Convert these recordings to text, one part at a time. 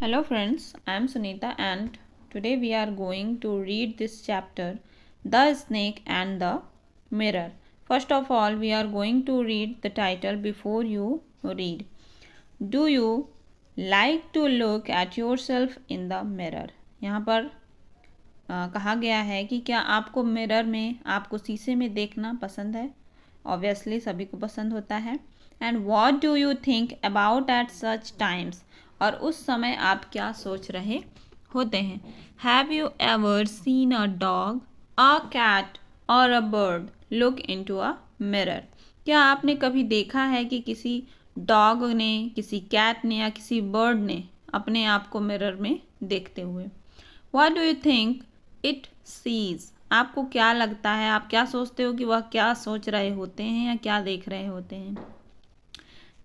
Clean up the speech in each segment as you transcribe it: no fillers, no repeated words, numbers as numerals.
Hello friends, I am Sunita and today we are going to read this chapter The Snake and the Mirror. First of all, we are going to read the title before you read. Do you like to look at yourself in the mirror? यहाँ पर कहा गया है कि क्या आपको mirror में आपको शीशे में देखना पसंद है? ऑब्वियसली सभी को पसंद होता है. And what do you think about at such times? और उस समय आप क्या सोच रहे होते हैं? Have you ever seen a dog, a cat और a bird look into a mirror? क्या आपने कभी देखा है कि किसी डॉग ने, किसी कैट ने या किसी बर्ड ने अपने आप को मिरर में देखते हुए? What do you think it sees? आपको क्या लगता है, आप क्या सोचते हो कि वह क्या सोच रहे होते हैं या क्या देख रहे होते हैं?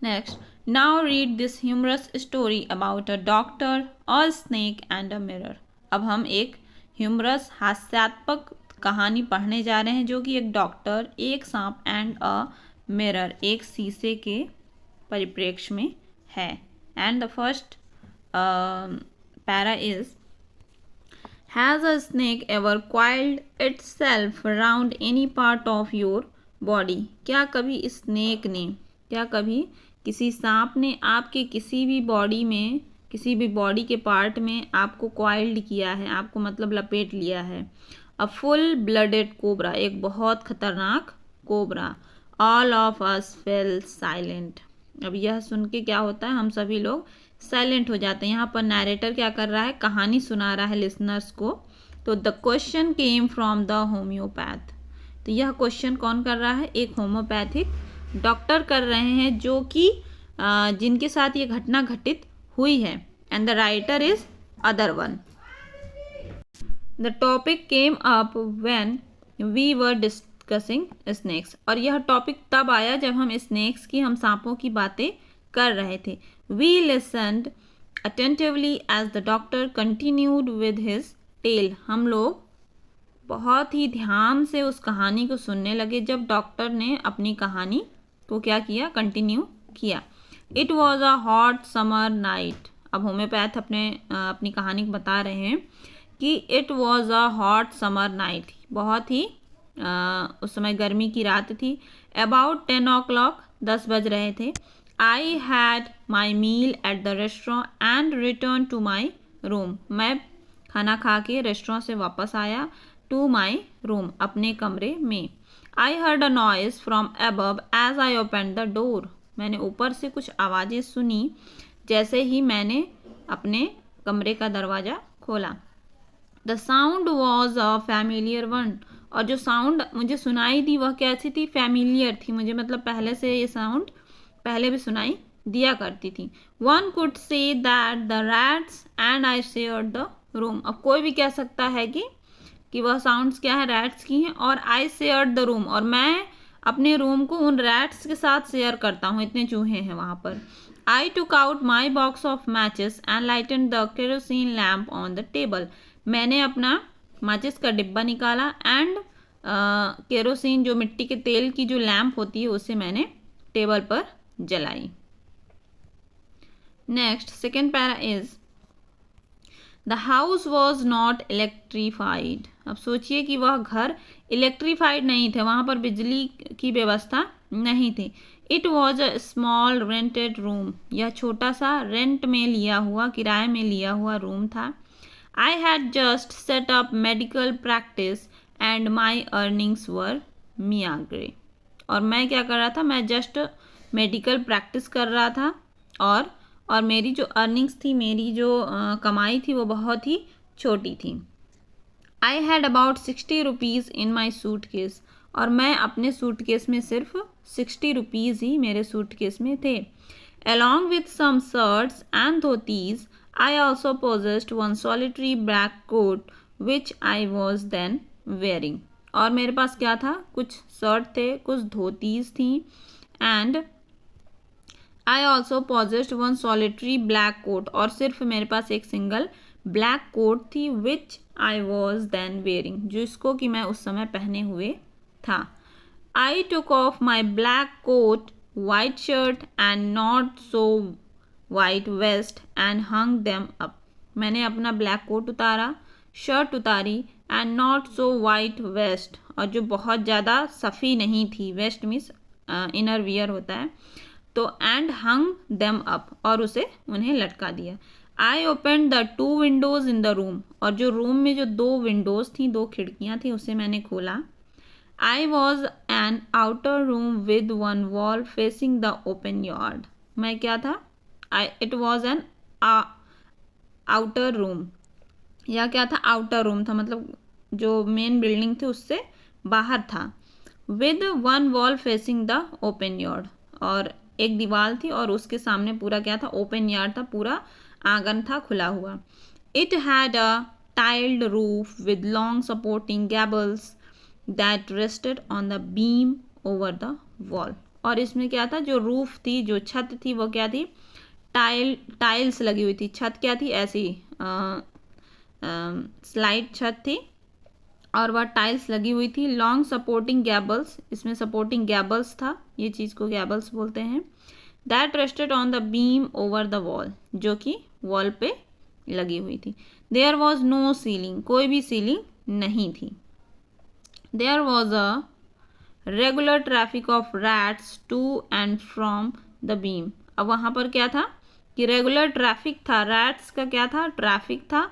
Next, now read this humorous story about a doctor, a snake and a mirror. अब हम एक ह्यूमरस हास्यात्मक कहानी पढ़ने जा रहे हैं जो कि एक डॉक्टर, एक सांप एंड अ मिरर, एक शीशे के परिप्रेक्ष्य में है. And the first para is, Has a snake ever coiled itself around any part of your body? क्या कभी स्नेक ने, क्या कभी किसी सांप ने आपके किसी भी बॉडी में, किसी भी बॉडी के पार्ट में आपको कॉइल्ड किया है, आपको मतलब लपेट लिया है? अ फुल ब्लडेड कोबरा, एक बहुत खतरनाक cobra. All of us fail silent. अब यह सुन के क्या होता है, हम सभी लोग साइलेंट हो जाते हैं. यहाँ पर नैरेटर क्या कर रहा है, कहानी सुना रहा है लिसनर्स को. तो the question came from the homeopath. तो यह क्वेश्चन कौन कर रहा है? एक होम्योपैथिक डॉक्टर कर रहे हैं जो कि जिनके साथ ये घटना घटित हुई है. And the writer is other one. The topic came up when we were discussing snakes. और यह टॉपिक तब आया जब हम स्नेक्स की, हम सांपों की बातें कर रहे थे. We listened attentively as the doctor continued with his tale. हम लोग बहुत ही ध्यान से उस कहानी को सुनने लगे जब डॉक्टर ने अपनी कहानी को क्या किया, कंटिन्यू किया. It was a hot summer night. अब होम्योपैथ अपनी कहानी बता रहे हैं कि it was a hot summer night, बहुत ही उस समय गर्मी की रात थी. अबाउट 10 o'clock, 10 बज रहे थे. I had my meal at the restaurant and return to my room. मैं खाना खा के रेस्टोरेंट से वापस आया. टू माई रूम, अपने कमरे में. I heard a noise from above as I open the door. मैंने ऊपर से कुछ आवाज़ें सुनी जैसे ही मैंने अपने कमरे का दरवाज़ा खोला. The sound was a familiar one. और जो साउंड मुझे सुनाई दी वह कैसी थी? फैमिलियर थी. मुझे मतलब पहले से ये साउंड पहले भी सुनाई दिया करती थी. One could say that the rats and I shared the room. अब कोई भी कह सकता है कि वह साउंड्स क्या है, रैट्स की हैं. और आई शेयर्ड द रूम, और मैं अपने रूम को उन रैट्स के साथ शेयर करता हूँ, इतने चूहे हैं वहाँ पर. I took out my box of matches and lightened the kerosene lamp on the table. मैंने अपना माचिस का डिब्बा निकाला एंड केरोसिन, जो मिट्टी के तेल की जो लैम्प होती है, उसे मैंने टेबल पर जलाई. Next, second para is, the house was not electrified. अब सोचिए कि वह घर इलेक्ट्रीफाइड नहीं थे, वहाँ पर बिजली की व्यवस्था नहीं थी. It was a small rented room. यह छोटा सा रेंट में लिया हुआ, किराए में लिया हुआ रूम था. I had just set up medical practice and my earnings were meagre. और मैं क्या कर रहा था, मैं जस्ट मेडिकल प्रैक्टिस कर रहा था और मेरी जो अर्निंग्स थी, मेरी जो कमाई थी, वो बहुत ही छोटी थी. I had about 60 rupees in my suit case. और मैं अपने सूट केस में सिर्फ 60 रुपीज़ ही मेरे सूट केस में थे. Along with some shirts and dhotis, I also possessed one solitary black coat which I was then wearing. और मेरे पास क्या था, कुछ शर्ट थे, कुछ धोतीज थी. And I also possessed one solitary black coat, और सिर्फ मेरे पास एक सिंगल ब्लैक कोट थी. Which I was then wearing, जिसको कि मैं उस समय पहने हुए था. I took off my black coat, white shirt and not so white vest and hung them up. मैंने अपना ब्लैक कोट उतारा, शर्ट उतारी, and not so white vest, और जो बहुत ज़्यादा सफ़ी नहीं थी, वेस्ट मीन्स इनर वियर होता है, तो एंड हंग देम अप, और उसे उन्हें लटका दिया। आई open the 2 Windows in the room, और जो रूम में जो 2 विंडोज़ थी, 2 खिड़कियाँ थी, उसे मैंने खोला। आई was N outer room with 1 wall facing the open yard. मैं क्या था? It was an outer room, या क्या था? आउटर रूम था, मतलब जो मेन बिल्डिंग थी उससे बाहर था। With 1 wall facing the open yard, और एक दीवार थी और उसके सामने पूरा क्या था? ओपन यार्ड था, पूरा आंगन था खुला हुआ। It had a tiled roof with long supporting gables that rested on the beam over the wall. और इसमें क्या था? जो रूफ थी, जो छत थी, वो क्या थी? टाइल्स लगी हुई थी। छत क्या थी? ऐसी स्लाइड छत थी और वह टाइल्स लगी हुई थी। लॉन्ग सपोर्टिंग गैबल्स, इसमें सपोर्टिंग गैबल्स था, ये चीज़ को गैबल्स बोलते हैं। That rested on the beam over the wall, जो कि वॉल पे लगी हुई थी। देयर वॉज नो सीलिंग, कोई भी सीलिंग नहीं थी। There was a regular traffic of rats to and from the beam. अब वहाँ पर क्या था कि रेगुलर ट्रैफिक था, रैट्स का क्या था? ट्रैफिक था।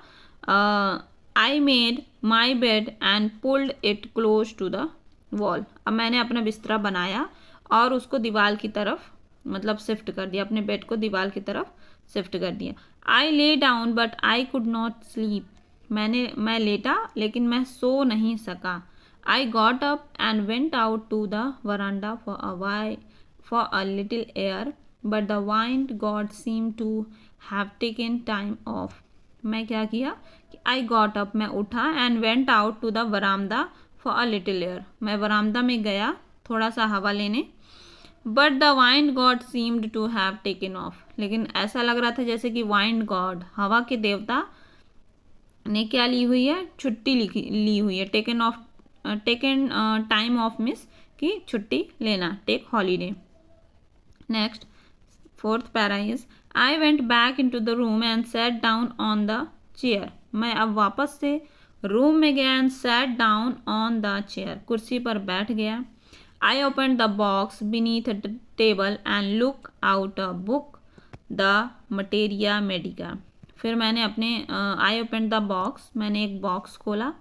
I made my bed and pulled it close to the wall. अब मैंने अपना बिस्तरा बनाया और उसको दीवार की तरफ मतलब शिफ्ट कर दिया, अपने बेड को दीवार की तरफ शिफ्ट कर दिया। I lay down but I could not sleep. मैं लेटा लेकिन मैं सो नहीं सका। I got up and went out to the veranda for a little air, but the wind god seem to have taken time off. मैं क्या किया कि आई गॉट अप, मैं उठा, and went out to the veranda for a little air, मैं वरामदा में गया थोड़ा सा हवा लेने। But the wind God seemed to have taken off, लेकिन ऐसा लग रहा था जैसे कि वाइंड गॉड, हवा के देवता ने क्या ली हुई है? छुट्टी ली हुई है। टेकन टाइम ऑफ मिस कि छुट्टी लेना, take holiday. Next 4th para is I went back in to the room and sat down on the chair. मैं अब वापस से रूम में गया and sat down on the chair, कुर्सी पर बैठ गया। I open the box beneath the table and look out a book the materia medica. फिर मैंने अपने आई ओपन द बॉक्स, मैंने एक बॉक्स खोला,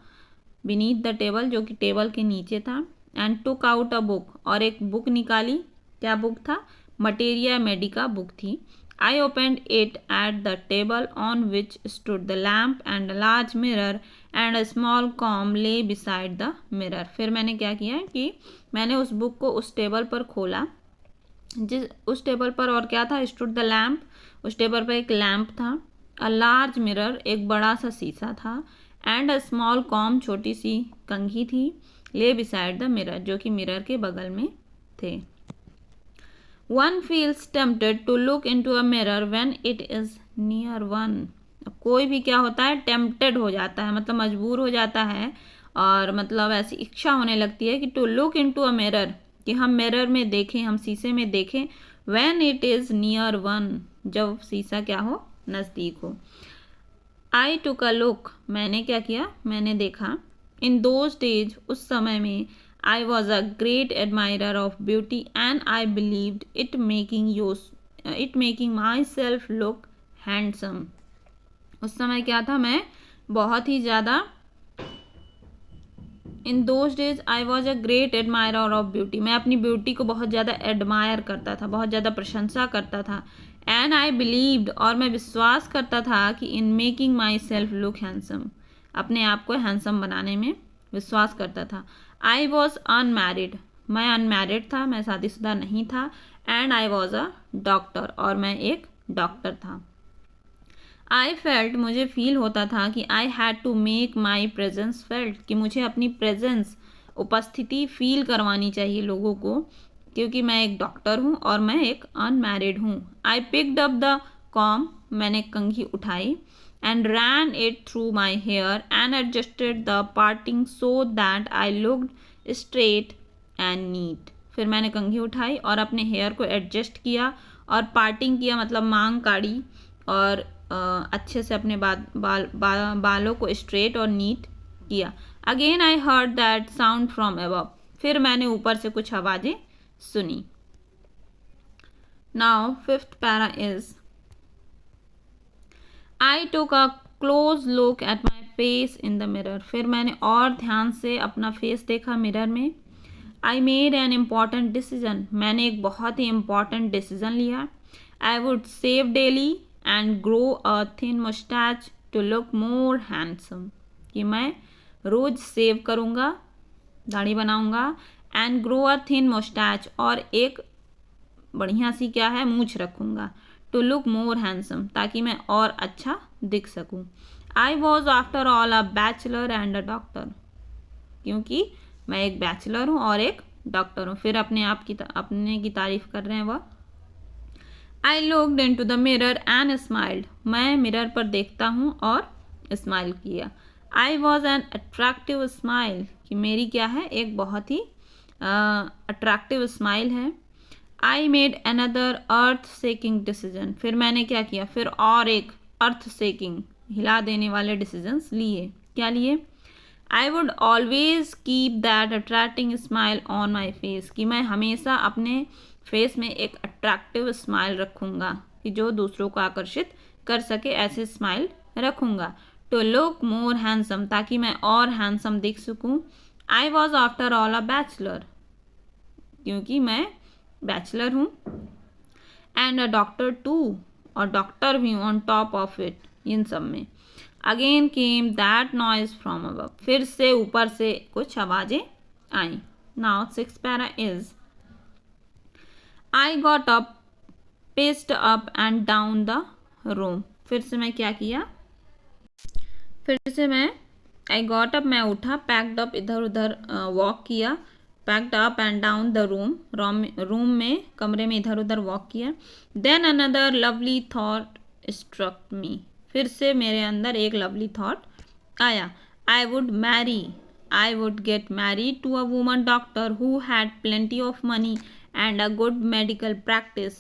बीनीथ द टेबल, जो कि टेबल के नीचे था, and took out a book, और एक बुक निकाली। क्या बुक था? मटेरिया मेडिका बुक थी। I opened it at the table on which stood the lamp and a large mirror and a small com ले बिसाइड द मिरर। फिर मैंने क्या किया कि मैंने उस बुक को उस टेबल पर खोला, उस टेबल पर, और क्या था? स्टूड द लैम्प, उस टेबल पर एक लैम्प था। अ लार्ज मिरर, एक बड़ा सा शीशा था। एंड अ स्मॉल कॉम, छोटी सी कंघी थी। ले बिसाइड द मिरर, जो कि मिरर के बगल में थे। One feels tempted to look into a mirror when it is near one. कोई भी क्या होता है? टेम्पटेड हो जाता है, मतलब मजबूर हो जाता है, और मतलब ऐसी इच्छा होने लगती है कि to look into a mirror, कि हम मिरर में देखें, हम शीशे में देखें। When it is near one, जब शीशा क्या हो? नज़दीक हो। आई टुक अ लुक, मैंने क्या किया? मैंने देखा। इन दोज डेज, उस समय में, I was a great admirer of beauty and I believed it making myself look handsome. उस समय क्या था? मैं बहुत ही ज़्यादा in those days I was a great admirer of beauty, मैं अपनी ब्यूटी को बहुत ज़्यादा एडमायर करता था, बहुत ज़्यादा प्रशंसा करता था। एंड आई बिलीव्ड, और मैं विश्वास करता था कि in making my self look handsome, अपने आप को हैंडसम बनाने में विश्वास करता था। आई वॉज अनमैरिड, मैं अनमैरिड था, मैं शादीशुदा नहीं था। And I was a doctor, और मैं एक डॉक्टर था। आई फेल्ट, मुझे फील होता था कि I had to make my presence felt, कि मुझे अपनी प्रेजेंस, उपस्थिति फील करवानी चाहिए लोगों को, क्योंकि मैं एक डॉक्टर हूँ और मैं एक अनमैरिड हूँ। I picked up the comb, मैंने कंघी उठाई, and ran it through my hair and adjusted the parting so that I looked straight and neat. फिर मैंने कंघी उठाई और अपने हेयर को एडजस्ट किया और पार्टिंग किया मतलब मांग काढ़ी और अच्छे से अपने बालों को स्ट्रेट और नीट किया। Again I heard that sound from above, फिर मैंने ऊपर से कुछ आवाज़ें सुनी। Now fifth para is I took a close look at my face in the mirror, फिर मैंने और ध्यान से अपना फेस देखा मिरर में। I made an important decision, मैंने एक बहुत ही इम्पॉर्टेंट डिसीजन लिया। I would shave daily and grow a thin moustache to look more handsome, कि मैं रोज सेव करूँगा, दाढ़ी बनाऊँगा, and grow a thin moustache, और एक बढ़िया सी क्या है मूंछ रखूँगा, टू लुक मोर हैंडसम, ताकि मैं और अच्छा दिख सकूँ। I was after all a bachelor and a doctor, क्योंकि मैं एक बैचलर हूँ और एक डॉक्टर हूँ। फिर अपने की तारीफ कर रहे हैं वह। I looked in to the mirror and smiled, मैं मिरर पर देखता हूँ और स्माइल किया। I was an attractive smile, कि मेरी क्या है एक बहुत ही अट्रैक्टिव स्माइल है। I made another earth shaking decision, फिर मैंने क्या किया, फिर और एक अर्थ सेकिंग हिला देने वाले डिसीजंस लिए। क्या लिए? I would always keep that attracting smile on my face, कि मैं हमेशा अपने फेस में एक अट्रैक्टिव स्माइल रखूँगा, कि जो दूसरों को आकर्षित कर सके, ऐसे स्माइल रखूँगा। टू लुक मोर हैंडसम, ताकि मैं और हैंडसम दिख सकूँ। I was after all a bachelor, क्योंकि मैं बैचलर हूँ, एंड अ डॉक्टर टू, और डॉक्टर भी हूँ ऑन टॉप ऑफ इट, इन सब में। Again came that noise from above, फिर से ऊपर से कुछ आवाज़ें आई। Now six para is I got up, paced up and down the room, फिर से मैं क्या किया, फिर से मैं आई गॉट अप, मैं उठा, पैक्ड अप इधर उधर वॉक किया, paced up and down the room में कमरे में इधर उधर वॉक किया। Then another lovely thought struck me, फिर से मेरे अंदर एक लवली थॉट आया। I would get married to a woman doctor who had plenty of money and a good medical practice,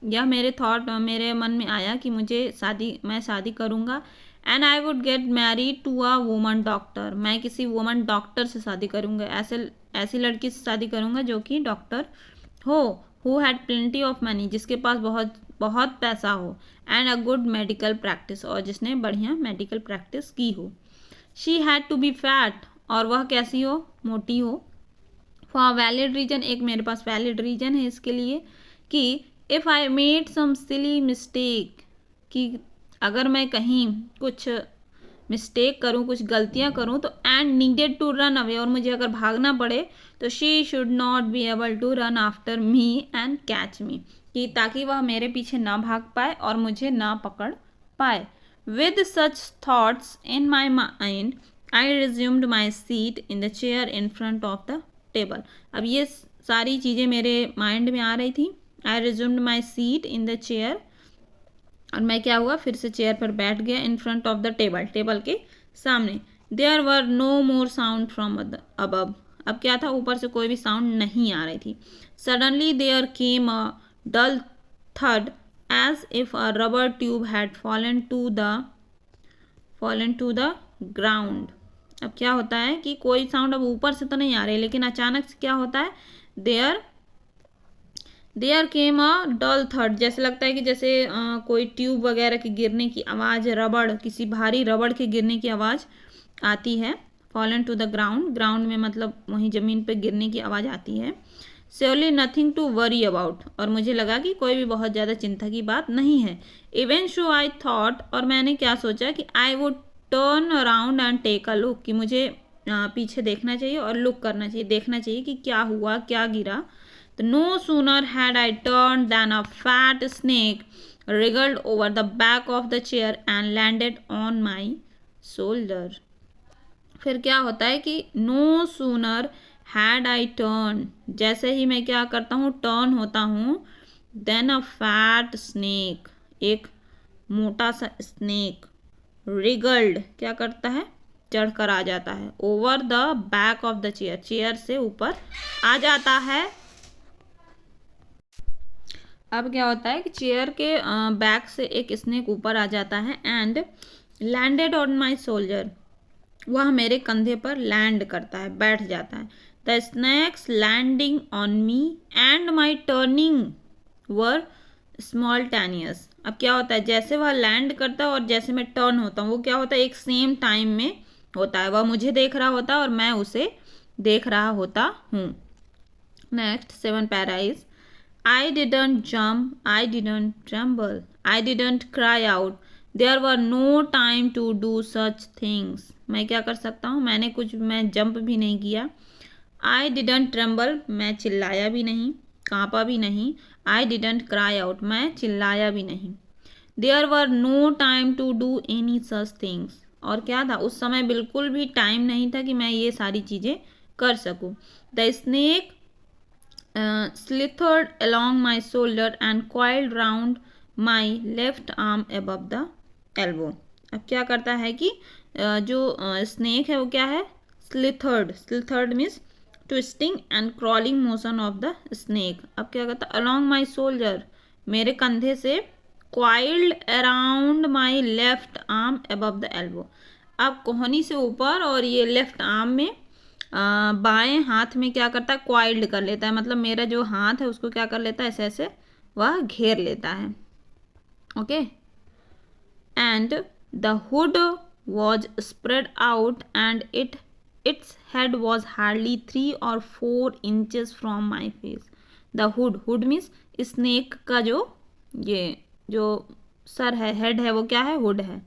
यह मेरे मन में आया कि मैं शादी करूँगा। And I would get married to a woman doctor, मैं किसी वुमन डॉक्टर से शादी करूँगा, ऐसी लड़की से शादी करूँगा जो कि डॉक्टर हो, who had plenty of money, जिसके पास बहुत बहुत पैसा हो, and a good medical practice, और जिसने बढ़िया मेडिकल प्रैक्टिस की हो। She had to be fat, और वह कैसी हो, मोटी हो। फॉर वैलिड रीजन, एक मेरे पास वैलिड रीजन है इसके लिए, कि if I made some silly mistake, कि अगर मैं कहीं कुछ मिस्टेक करूँ, कुछ गलतियाँ करूँ, तो and needed to run away, और मुझे अगर भागना पड़े, तो she should not be able to run after me and catch me, कि ताकि वह मेरे पीछे ना भाग पाए और मुझे ना पकड़ पाए। With such thoughts in my mind I resumed my seat in the chair in front of the table, अब ये सारी चीज़ें मेरे माइंड में आ रही थी। I resumed my seat in the chair, और मैं क्या हुआ, फिर से चेयर पर बैठ गया, in front of the table के सामने। There were no more sound from above, अब क्या था, ऊपर से कोई भी साउंड नहीं आ रही थी। Suddenly there came a dull thud as if a rubber tube had fallen to the ground. अब क्या होता है कि कोई साउंड अब ऊपर से तो नहीं आ रही, लेकिन अचानक से क्या होता है, there came a dull third, जैसे लगता है कि जैसे कोई ट्यूब वगैरह के गिरने की आवाज़, किसी भारी रबड़ के गिरने की आवाज़ आती है। फॉलन टू द ग्राउंड में मतलब वहीं ज़मीन पे गिरने की आवाज़ आती है। Surely nothing to worry about, और मुझे लगा कि कोई भी बहुत ज़्यादा चिंता की बात नहीं है। इवन शो आई थॉट, और मैंने क्या सोचा कि I would turn around and take a look, कि मुझे पीछे देखना चाहिए और लुक करना चाहिए, देखना चाहिए कि क्या हुआ, क्या गिरा। No sooner had I turned than a fat snake wriggled over the back of the chair and landed on my shoulder. फिर क्या होता है कि no sooner had I turned, जैसे ही मैं क्या करता हूँ, टर्न होता हूँ, then a fat snake, एक मोटा सा स्नेक, wriggled क्या करता है, चढ़कर आ जाता है, over the back of the chair, chair से ऊपर आ जाता है। अब क्या होता है कि चेयर के बैक से एक स्नेक ऊपर आ जाता है and landed on my shoulder, वह मेरे कंधे पर लैंड करता है, बैठ जाता है। The snake's landing on me and my turning were simultaneous. अब क्या होता है, जैसे वह लैंड करता है और जैसे मैं टर्न होता हूँ, वो क्या होता है, एक सेम टाइम में होता है। वह मुझे देख रहा होता है और मैं उसे देख रहा होता हूँ। Next 7 para is I didn't jump, I didn't tremble, I didn't cry out. There were no time to do such things. मैं क्या कर सकता हूँ, मैं जंप भी नहीं किया। I didn't tremble, मैं चिल्लाया भी नहीं, कांपा भी नहीं। I didn't cry out, मैं चिल्लाया भी नहीं। There were no time to do any such things. और क्या था, उस समय बिल्कुल भी टाइम नहीं था कि मैं ये सारी चीज़ें कर सकूँ। The snake slithered along my shoulder and coiled round my left arm above the elbow. अब क्या करता है कि जो स्नेक है वो क्या है, slithered means twisting and crawling motion of the snake. अब क्या करता है, अलॉन्ग माई शोल्डर, मेरे कंधे से, coiled around my left arm above the elbow. अब कोहनी से ऊपर और ये लेफ्ट आर्म में बाएं हाथ में क्या करता है, क्वाइल्ड कर लेता है, मतलब मेरा जो हाथ है उसको क्या कर लेता है, ऐसे ऐसे वह घेर लेता है। Okay, and the hood was spread out and its head was hardly 3 or 4 inches from my face. The hood means snake का ये जो सर है, हेड है, वो क्या है, हुड है।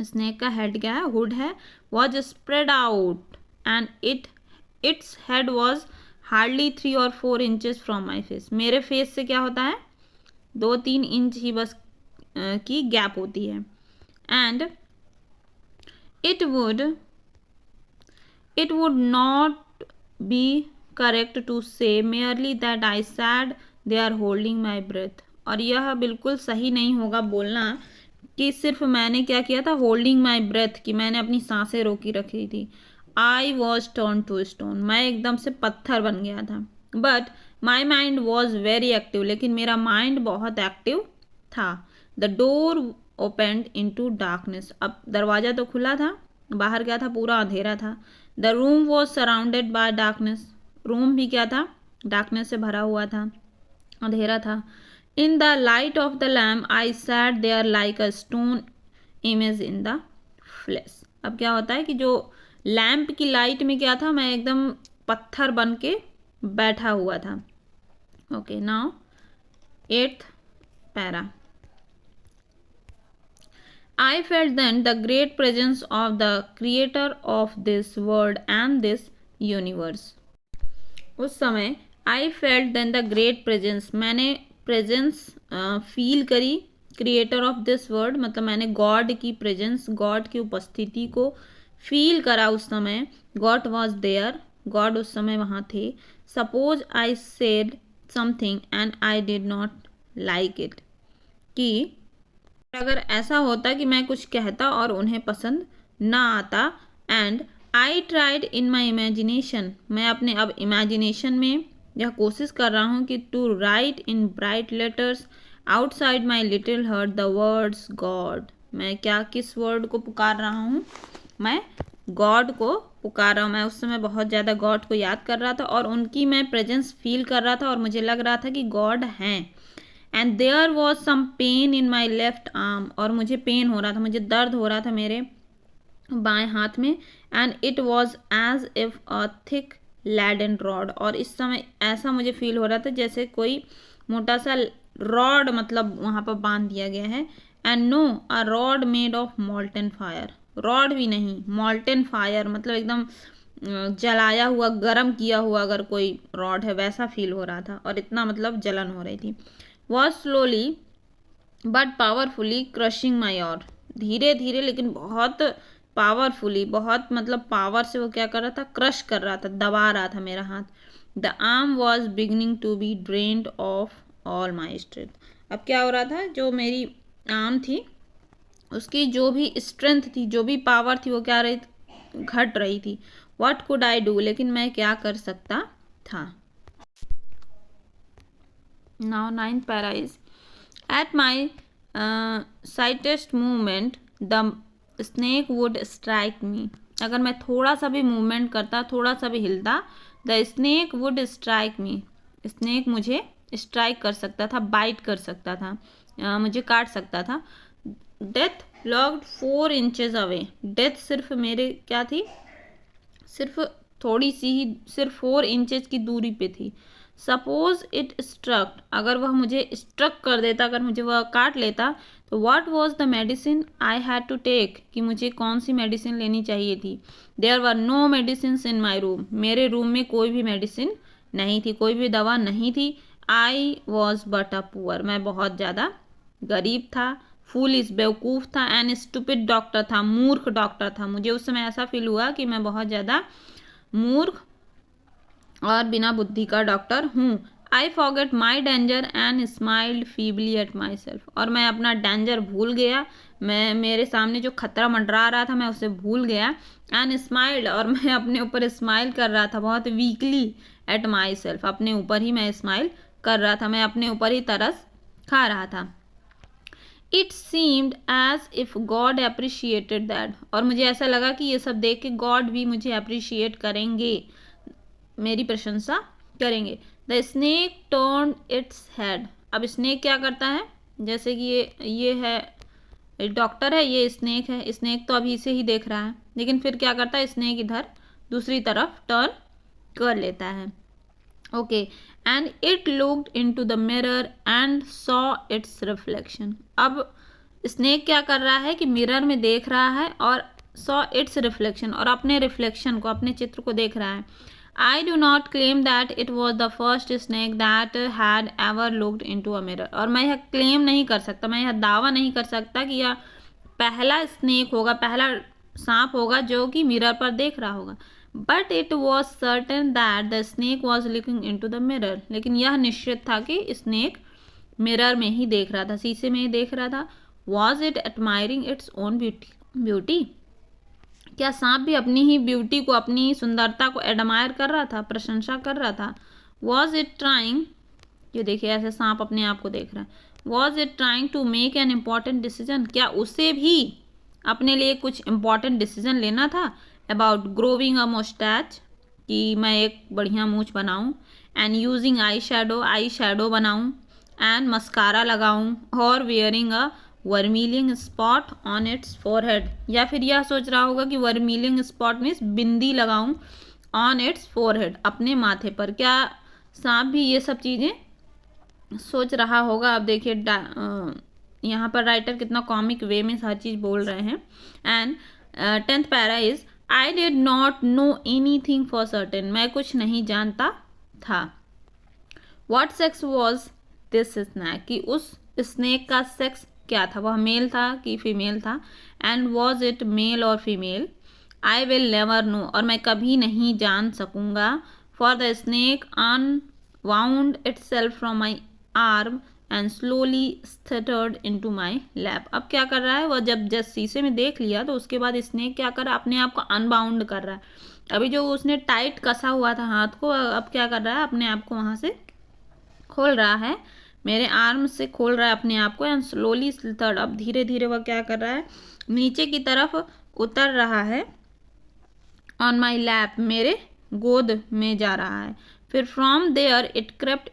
स्नेक का हेड क्या है, हुड है। Was spread out and its head was hardly 3 or 4 inches from my face. मेरे फेस से क्या होता है, 2-3 इंच ही बस की गैप होती है। And it would not be correct to say merely that I said they are holding my breath. और यह बिल्कुल सही नहीं होगा बोलना कि सिर्फ मैंने क्या किया था, होल्डिंग माई ब्रेथ, कि मैंने अपनी सांसें रोकी रखी थी। I was turn to stone, मैं एकदम से पत्थर बन गया था। But my mind was very active, लेकिन मेरा माइंड बहुत एक्टिव था। The door opened into darkness, अब दरवाज़ा तो खुला था, बाहर क्या था, पूरा अंधेरा था। The room was surrounded by darkness, room भी क्या था, डार्कनेस से भरा हुआ था, अंधेरा था। In the light of the lamp I sat there like a stone image in the flash. अब क्या होता है कि जो लैम्प की लाइट में क्या था, मैं एकदम पत्थर बन के बैठा हुआ था। Okay, now 8th para. I felt then the great presence of the creator of this world and this universe. उस समय I felt then the great presence, मैंने प्रेजेंस फील करी, क्रिएटर ऑफ दिस वर्ल्ड, मतलब मैंने God की presence, God की उपस्थिति को फील करा उस समय। गॉड वॉज देयर, गॉड उस समय वहाँ थे। Suppose I said something and I did not like it, कि अगर ऐसा होता कि मैं कुछ कहता और उन्हें पसंद ना आता। And I tried in my imagination, मैं अपने अब इमेजिनेशन में यह कोशिश कर रहा हूँ कि to write in bright letters outside my little heart the words God. मैं क्या, किस वर्ड को पुकार रहा हूँ, मैं गॉड को पुकार रहा हूँ। मैं उस समय बहुत ज़्यादा गॉड को याद कर रहा था और उनकी मैं प्रेजेंस फील कर रहा था और मुझे लग रहा था कि गॉड हैं। And there was some pain in my left arm, और मुझे पेन हो रहा था, मुझे दर्द हो रहा था मेरे बाएं हाथ में। And it was as if a thick leaden rod, और इस समय ऐसा मुझे फील हो रहा था जैसे कोई मोटा सा रॉड मतलब वहाँ पर बांध दिया गया है। And no, a rod made of molten fire, rod भी नहीं, मॉल्टन फायर मतलब एकदम जलाया हुआ, गरम किया हुआ अगर कोई रॉड है, वैसा फील हो रहा था और इतना मतलब जलन हो रही थी। Was slowly but powerfully crushing my और, धीरे धीरे लेकिन बहुत पावरफुली, बहुत मतलब पावर से वो क्या कर रहा था, क्रश कर रहा था, दबा रहा था मेरा हाथ। The arm was beginning to be drained of all my strength. अब क्या हो रहा था, जो मेरी आर्म थी उसकी जो भी स्ट्रेंथ थी, जो भी पावर थी, वो क्या रही, घट रही थी। वट कुड आई डू, लेकिन मैं क्या कर सकता था। Now 9th para is at my slightest movement the snake would strike मी। अगर मैं थोड़ा सा भी मूवमेंट करता, थोड़ा सा भी हिलता, the snake would strike me, snake मुझे स्ट्राइक कर सकता था, बाइट कर सकता था, मुझे काट सकता था। Death locked 4 inches away, death सिर्फ मेरे क्या थी, सिर्फ थोड़ी सी ही, सिर्फ 4 इंचेस की दूरी पे थी। सपोज इट स्ट्रक, अगर वह मुझे स्ट्रक कर देता, अगर मुझे वह काट लेता, तो what was the medicine I had to take, कि मुझे कौन सी मेडिसिन लेनी चाहिए थी। There were no medicine in my room, मेरे रूम में कोई भी मेडिसिन नहीं थी, कोई भी दवा नहीं थी। I was but a poor, मैं बहुत ज़्यादा गरीब था। फूलिश, बेवकूफ़ था। एंड स्टूपिड, डॉक्टर था, मूर्ख डॉक्टर था। मुझे उस समय ऐसा फील हुआ कि मैं बहुत ज़्यादा मूर्ख और बिना बुद्धि का डॉक्टर हूँ। I forget my danger and smiled feebly at my self, और मैं अपना डेंजर भूल गया, मैं मेरे सामने जो खतरा मंडरा रहा था मैं उसे भूल गया। एंड स्माइल्ड, और मैं अपने ऊपर स्माइल कर रहा था बहुत वीकली एट माई सेल्फ, अपने ऊपर ही मैं स्माइल कर रहा था, मैं अपने ऊपर ही तरस खा रहा था। It seemed as if God appreciated that, और मुझे ऐसा लगा कि ये सब देख के गॉड भी मुझे अप्रिशिएट करेंगे, मेरी प्रशंसा करेंगे। The snake turn its head, अब स्नेक क्या करता है, जैसे कि ये है डॉक्टर है, ये स्नेक है, स्नेक तो अभी इसे ही देख रहा है, लेकिन फिर क्या करता है, स्नेक इधर दूसरी तरफ टर्न कर लेता है। Okay, and it looked into the mirror and saw it's reflection, अब स्नेक क्या कर रहा है कि मिरर में देख रहा है और सॉ इट्स रिफ्लेक्शन, और अपने रिफ्लेक्शन को, अपने चित्र को देख रहा है। I do not claim that it was the first snake that had ever looked into a mirror, और मैं यह क्लेम नहीं कर सकता, मैं यह दावा नहीं कर सकता कि यह पहला स्नेक होगा, पहला सांप होगा जो कि मिरर पर देख रहा होगा। But it was certain that the snake was looking in to the mirror, लेकिन यह निश्चित था कि स्नेक मिरर में ही देख रहा था, शीशे में ही देख रहा था। Was it admiring its own beauty, क्या सांप भी अपनी ही ब्यूटी को, अपनी सुंदरता को एडमायर कर रहा था, प्रशंसा कर रहा था। वॉज इट ट्राइंग, ये देखिए ऐसे सांप अपने आप को देख रहा है। Was it trying to make an important decision, क्या उसे भी अपने लिए कुछ इम्पॉर्टेंट डिसीजन लेना था। अबाउट ग्रोविंग अ मोस्टैच, कि मैं एक बढ़िया मूछ बनाऊं। एंड यूजिंग आई शेडो बनाऊं। एंड मस्कारा लगाऊं। और wearing a vermilion spot on its forehead, या फिर यह सोच रहा होगा कि वर्मिलिंग स्पॉट मीन्स बिंदी लगाऊं ऑन इट्स फोरहेड, अपने माथे पर। क्या सांप भी ये सब चीज़ें सोच रहा होगा। अब देखिए यहाँ पर राइटर कितना कॉमिक वे में हर चीज़ बोल रहे हैं। And 10th para is I did not know anything for certain, मैं कुछ नहीं जानता था। What sex was this snake, कि उस स्नेक का सेक्स क्या था, वह मेल था कि फीमेल था। And was it male or female, I will never know, और मैं कभी नहीं जान सकूँगा। For the snake unwound itself from my arm and slowly slithered into my lap. अब क्या कर रहा है वह, जब शीशे में देख लिया तो उसके बाद स्नेक क्या कर रहा है, अपने आप को अनबाउंड कर रहा है। अभी जो उसने टाइट कसा हुआ था हाथ को, अब क्या कर रहा है, अपने आप को वहाँ से खोल रहा है, मेरे आर्म से खोल रहा है अपने आप को। एंड स्लोली स्लिथर्ड, अब धीरे धीरे वह क्या कर रहा है, नीचे की तरफ उतर रहा है। ऑन माई लैप, मेरे गोद में जा रहा है। फिर from there it crept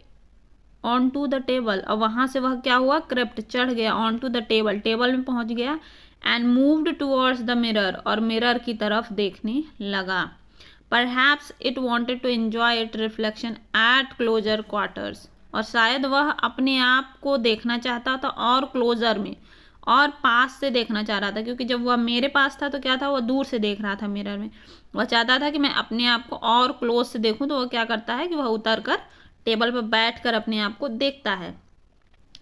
onto the table, और वहाँ से वह क्या हुआ, क्रेप्ट चढ़ गया, onto the table, table में पहुँच गया। And moved towards the mirror, और मिरर की तरफ देखने लगा। Perhaps it wanted to enjoy it reflection at closer quarters, और शायद वह अपने आप को देखना चाहता था और क्लोजर में, और पास से देखना चाह रहा था, क्योंकि जब वह मेरे पास था तो क्या था, वह दूर से देख रहा था मिरर में। वह चाहता था कि मैं अपने आप को और क्लोज से देखूं, तो वह क्या करता है कि वह उतर कर टेबल पर बैठ कर अपने आप को देखता है।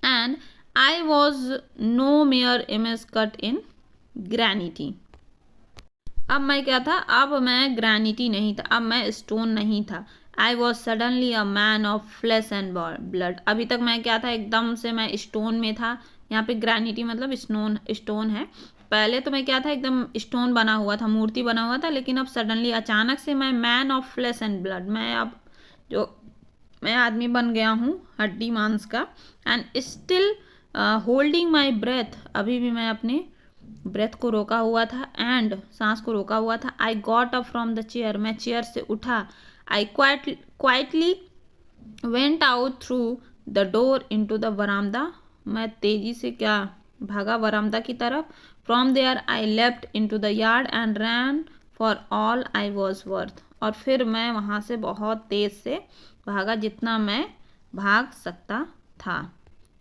And I was no mere image cut in granite, अब मैं क्या था, अब मैं ग्रैनिटी नहीं था, अब मैं स्टोन नहीं था। I was suddenly a man of flash and blood, अभी तक मैं क्या था, एकदम से मैं स्टोन में था। यहाँ पे ग्रैनिटी मतलब स्टोन है। पहले तो मैं क्या था, एकदम स्टोन बना हुआ था, मूर्ति बना हुआ था, लेकिन अब सडनली अचानक से मैं man of flash and blood, मैं अब जो मैं आदमी बन गया हूँ हड्डी मांस का। And still holding my breath, अभी भी मैं अपने ब्रेथ को रोका हुआ था, एंड सांस को रोका हुआ था। I got up from the chair, मैं चेयर से उठा। I quietly went out through the door into the वरामदा, मैं तेजी से क्या भागा वरामदा की तरफ। From there I left into the yard and ran for all I was worth, और फिर मैं वहाँ से बहुत तेज से भागा जितना मैं भाग सकता था।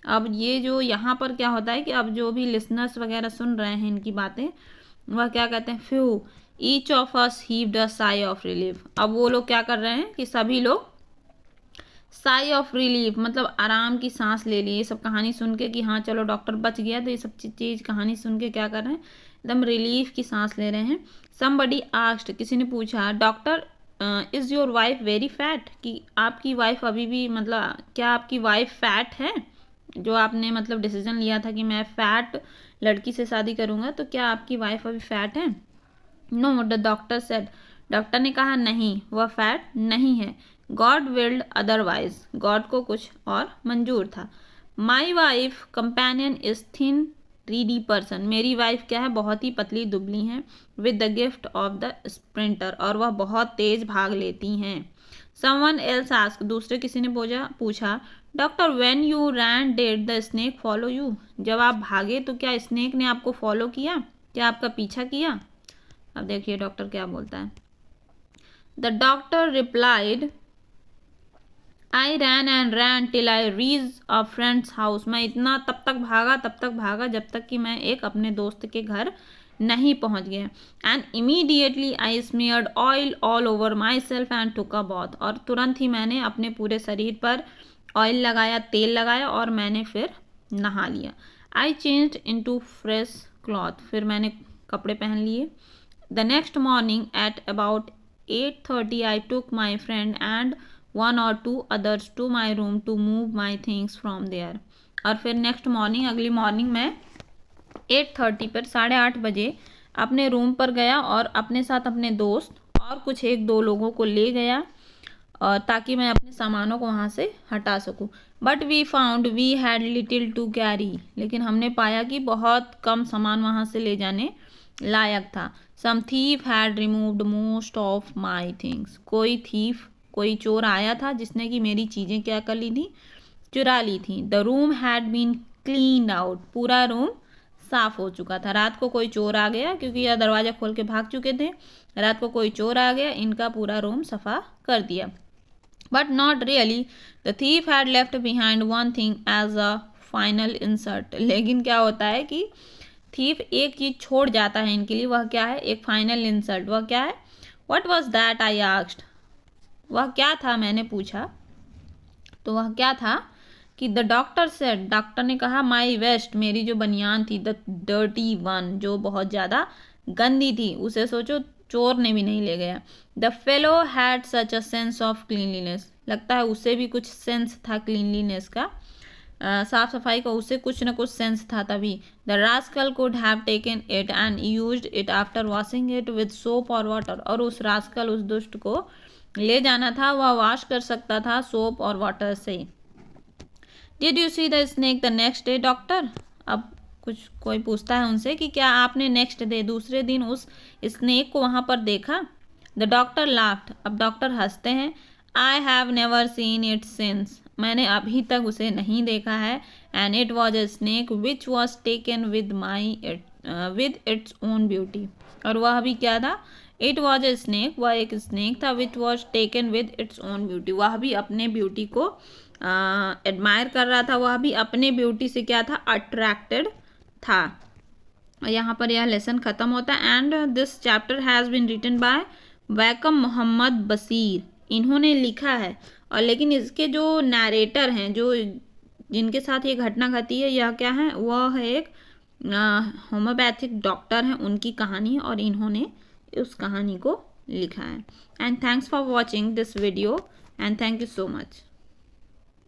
अब ये जो यहाँ पर क्या होता है कि अब जो भी लिसनर्स वगैरह सुन रहे हैं इनकी बातें, वह क्या कहते हैं, phew each of us heaved a sigh of relief. अब वो लोग क्या कर रहे हैं कि सभी लोग साई ऑफ रिलीफ मतलब आराम की सांस ले लिए, ये सब कहानी सुन के कि हाँ चलो डॉक्टर बच गया, तो ये सब चीज़ कहानी सुन के क्या कर रहे हैं, एकदम रिलीफ की सांस ले रहे हैं। समबडी आस्क्ड, किसी ने पूछा, doctor is your wife very fat, कि आपकी वाइफ अभी भी मतलब क्या आपकी वाइफ फैट है, जो आपने मतलब डिसीजन लिया था कि मैं फैट लड़की से शादी करूँगा, तो क्या आपकी वाइफ अभी फैट है? Know the doctor said, doctor ने कहा नहीं, वह फैट नहीं है। गॉड विल्ड अदरवाइज, गॉड को कुछ और मंजूर था। My wife companion is thin Reedy person, मेरी वाइफ क्या है, बहुत ही पतली दुबली हैं। With the gift of the sprinter, और वह बहुत तेज भाग लेती हैं। समवन एल्स आस्क, दूसरे किसी ने पूछा, doctor when you ran did the snake follow you, जब आप भागे तो क्या स्नेक ने आपको फॉलो किया, क्या आपका पीछा किया? अब देखिए डॉक्टर क्या बोलता है। The doctor replied, I ran and ran till I reach a friend's house, मैं इतना तब तक भागा जब तक कि मैं एक अपने दोस्त के घर नहीं पहुंच गया। And immediately I smeared oil all over myself and took a bath, और तुरंत ही मैंने अपने पूरे शरीर पर ऑयल लगाया, तेल लगाया, और मैंने फिर नहा लिया। आई चेंज्ड इनटू फ्रेश क्लॉथ, फिर मैंने कपड़े पहन लिए। The next morning at about 8:30 I took my friend and 1 or 2 others to my room to move my things from there, और फिर नेक्स्ट मॉर्निंग अगली मॉर्निंग मैं 8:30 पर 8:30 बजे अपने रूम पर गया और अपने साथ अपने दोस्त और कुछ 1-2 लोगों को ले गया, और ताकि मैं अपने सामानों को वहाँ से हटा सकूँ। But we found we had little to carry, लेकिन हमने पाया कि बहुत कम सामान वहाँ से ले जाने लायक था। Some thief had removed most of my things, कोई चोर आया था जिसने कि मेरी चीज़ें क्या कर ली थी, चुरा ली थी। The room had been cleaned out, पूरा रूम साफ हो चुका था। रात को कोई चोर आ गया, क्योंकि यह दरवाज़ा खोल के भाग चुके थे, रात को कोई चोर आ गया, इनका पूरा रूम सफा कर दिया। But not really, the thief had left behind one thing as a final insert, लेकिन क्या होता है कि थीफ एक चीज़ छोड़ जाता है इनके लिए, वह क्या है, एक फाइनल इंसल्ट। वह क्या है? What was that I asked, वह क्या था, मैंने पूछा। तो वह क्या था कि द डॉक्टर सेड, डॉक्टर ने कहा, माई वेस्ट, मेरी जो बनियान थी, द डर्टी वन, जो बहुत ज़्यादा गंदी थी, उसे सोचो चोर ने भी नहीं ले गया। The fellow had such a sense of cleanliness, लगता है उसे भी कुछ सेंस था क्लीनलीनेस का, साफ सफाई का उसे कुछ न कुछ सेंस था तभी। The rascal could have taken it and used it after washing it with soap और वाटर, और उस रास्कल, उस दुष्ट को ले जाना था, वह वॉश कर सकता था सोप और वाटर से। Did you see the snake the next day doctor, अब कोई पूछता है उनसे कि क्या आपने नेक्स्ट डे, दूसरे दिन, उस स्नेक को वहाँ पर देखा? द डॉक्टर लाफ्ड, अब डॉक्टर हंसते हैं। I have never seen it since, मैंने अभी तक उसे नहीं देखा है। And it was a snake which was taken with its own beauty, और वह भी क्या था? इट वॉज अ स्नेक, वह एक स्नेक था, which was taken with its own beauty, वह भी अपने ब्यूटी को एडमायर कर रहा था, वह भी अपने ब्यूटी से क्या था? अट्रैक्टेड था। यहाँ पर यह लेसन ख़त्म होता है। And this chapter has been written by Vaikom Muhammad Basheer, इन्होंने लिखा है। और लेकिन इसके जो नैरेटर हैं, जो जिनके साथ ये घटना घटी है, यह क्या है? वह है एक होम्योपैथिक डॉक्टर हैं, उनकी कहानी है, और इन्होंने उस कहानी को लिखा है। And thanks for watching this video and thank you so much.